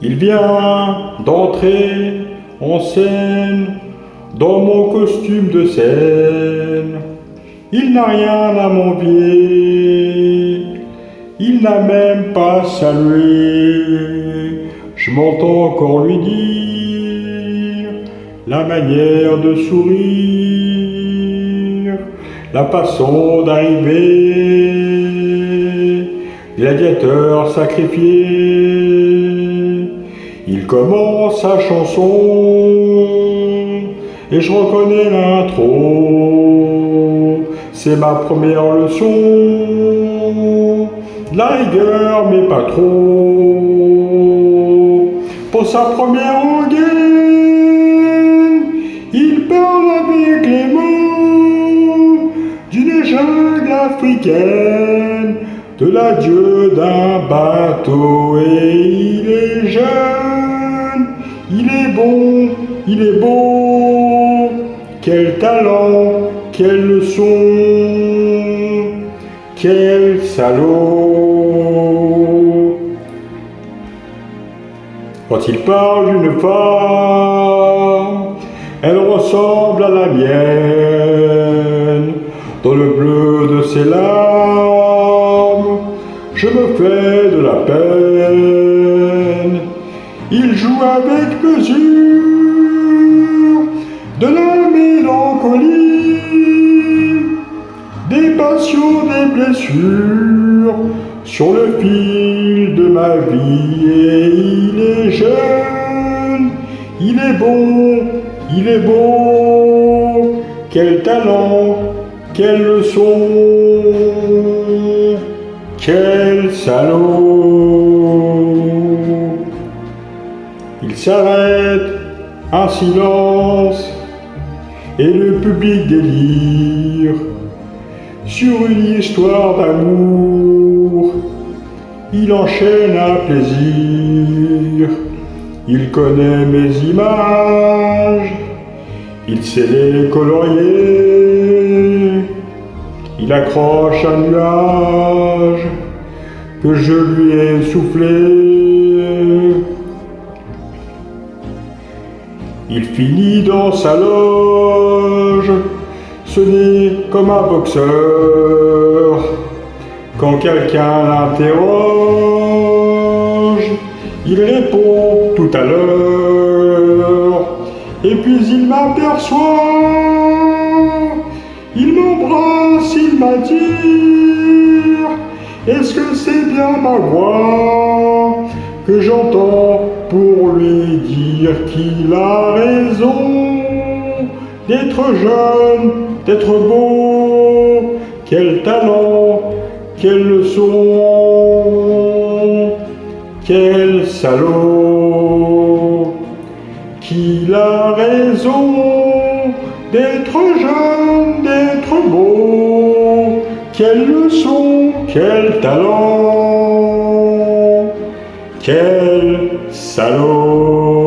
Il vient d'entrer en scène dans mon costume de scène. Il n'a rien à m'envier, il n'a même pas salué. Je m'entends encore lui dire la manière de sourire, la façon d'arriver, gladiateur sacrifié. Il commence sa chanson et je reconnais l'intro. C'est ma première leçon, la rigueur mais pas trop. Pour sa première rengaine, il parle avec les mots d'une jungle africaine, de l'adieu d'un bateau. Et il est jeune, il est bon, il est beau. Quel talent, quelle leçon, quel salaud. Quand il parle d'une femme, elle ressemble à la mienne. Dans le bleu de ses larmes, je me fais de la peine. Il joue avec mesure de la mélancolie, des passions, des blessures sur le fil de ma vie. Et il est jeune, il est bon, il est beau. Quel talent, quelle leçon, quel salaud. Il s'arrête, un silence, et le public délire sur une histoire d'amour. Il enchaîne un plaisir, il connaît mes images, il sait les colorier. Il accroche un nuage que je lui ai soufflé. Il finit dans sa loge, ce n'est comme un boxeur. Quand quelqu'un l'interroge, il répond tout à l'heure. Et puis il m'aperçoit, il m'embrasse, il m'a dit: est-ce que c'est bien ma voix que j'entends pour lui dire qu'il a raison d'être jeune, d'être beau? Quel talent, quelle leçon, quel salaud. Qu'il a raison d'être jeune, d'être beau. Quelle leçon, quel talent, quel salaud.